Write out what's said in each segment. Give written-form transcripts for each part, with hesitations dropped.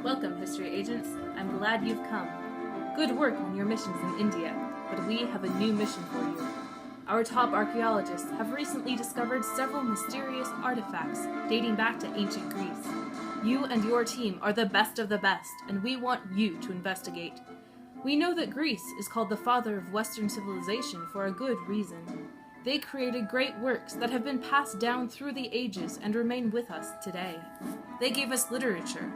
Welcome, history agents. I'm glad you've come. Good work on your missions in India, but we have a new mission for you. Our top archaeologists have recently discovered several mysterious artifacts dating back to ancient Greece. You and your team are the best of the best, and we want you to investigate. We know that Greece is called the father of Western civilization for a good reason. They created great works that have been passed down through the ages and remain with us today. They gave us literature,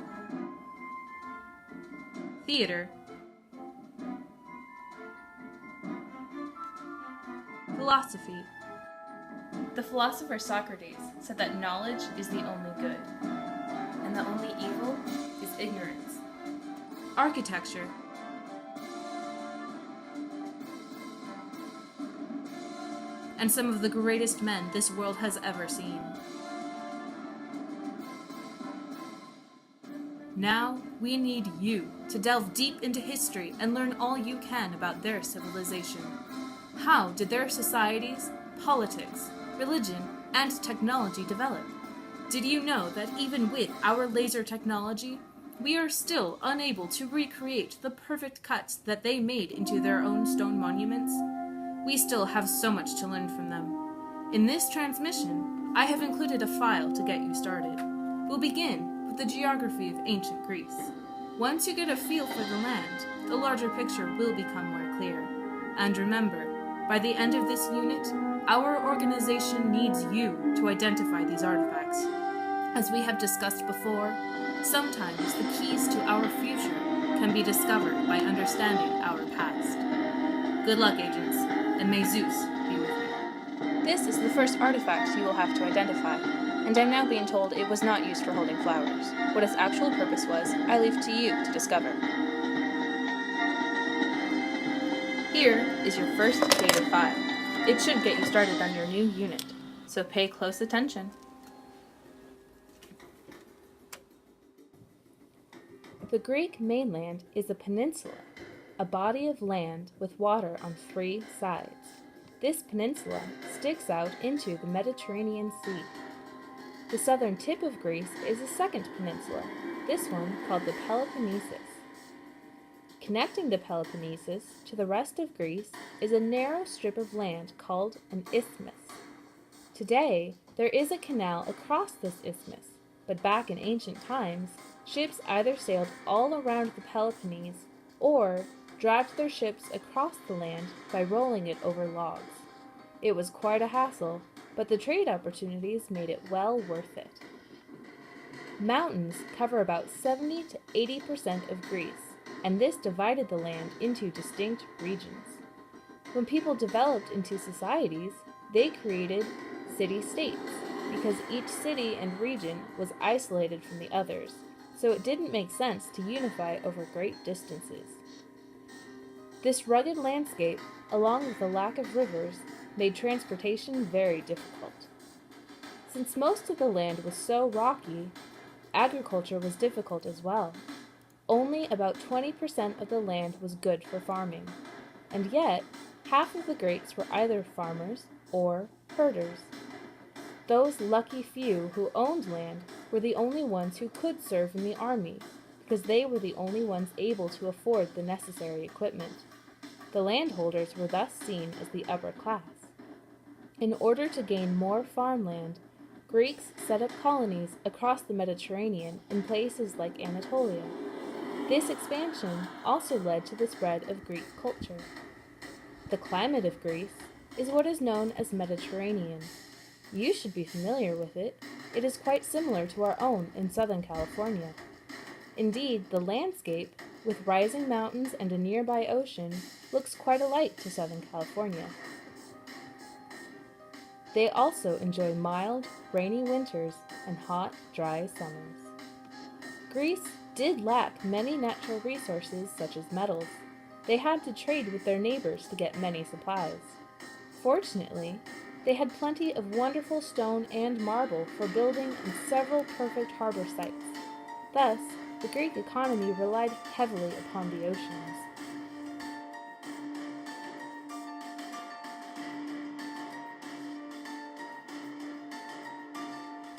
theater, philosophy. The philosopher Socrates said that knowledge is the only good, and the only evil is ignorance. Architecture, and some of the greatest men this world has ever seen. Now, we need you to delve deep into history and learn all you can about their civilization. How did their societies, politics, religion, and technology develop? Did you know that even with our laser technology, we are still unable to recreate the perfect cuts that they made into their own stone monuments? We still have so much to learn from them. In this transmission, I have included a file to get you started. We'll begin with the geography of ancient Greece. Once you get a feel for the land, the larger picture will become more clear. And remember, by the end of this unit, our organization needs you to identify these artifacts. As we have discussed before, sometimes the keys to our future can be discovered by understanding our past. Good luck, agents, and may Zeus be with you. This is the first artifact you will have to identify, and I'm now being told it was not used for holding flowers. What its actual purpose was, I leave to you to discover. Here is your first data file. It should get you started on your new unit, so pay close attention. The Greek mainland is a peninsula, a body of land with water on 3 sides. This peninsula sticks out into the Mediterranean Sea. The southern tip of Greece is a second peninsula, this one called the Peloponnesus. Connecting the Peloponnesus to the rest of Greece is a narrow strip of land called an isthmus. Today, there is a canal across this isthmus, but back in ancient times, ships either sailed all around the Peloponnese or dragged their ships across the land by rolling it over logs. It was quite a hassle, but the trade opportunities made it well worth it. Mountains cover about 70 to 80% of Greece, and this divided the land into distinct regions. When people developed into societies, they created city-states, because each city and region was isolated from the others, so it didn't make sense to unify over great distances. This rugged landscape, along with the lack of rivers, made transportation very difficult. Since most of the land was so rocky, agriculture was difficult as well. Only about 20% of the land was good for farming, and yet half of the Greeks were either farmers or herders. Those lucky few who owned land were the only ones who could serve in the army, because they were the only ones able to afford the necessary equipment. The landholders were thus seen as the upper class. In order to gain more farmland, Greeks set up colonies across the Mediterranean in places like Anatolia. This expansion also led to the spread of Greek culture. The climate of Greece is what is known as Mediterranean. You should be familiar with it. It is quite similar to our own in Southern California. Indeed, the landscape, with rising mountains and a nearby ocean, looks quite alike to Southern California. They also enjoy mild, rainy winters and hot, dry summers. Greece did lack many natural resources such as metals. They had to trade with their neighbors to get many supplies. Fortunately, they had plenty of wonderful stone and marble for building and several perfect harbor sites. Thus, the Greek economy relied heavily upon the oceans.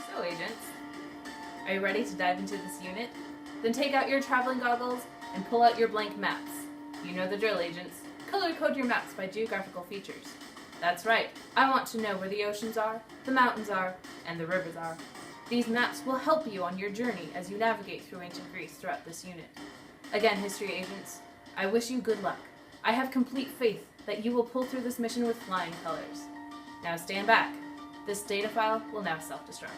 So, agents, are you ready to dive into this unit? Then take out your traveling goggles and pull out your blank maps. You know the drill, agents. Color code your maps by geographical features. That's right, I want to know where the oceans are, the mountains are, and the rivers are. These maps will help you on your journey as you navigate through ancient Greece throughout this unit. Again, history agents, I wish you good luck. I have complete faith that you will pull through this mission with flying colors. Now stand back. This data file will now self-destruct.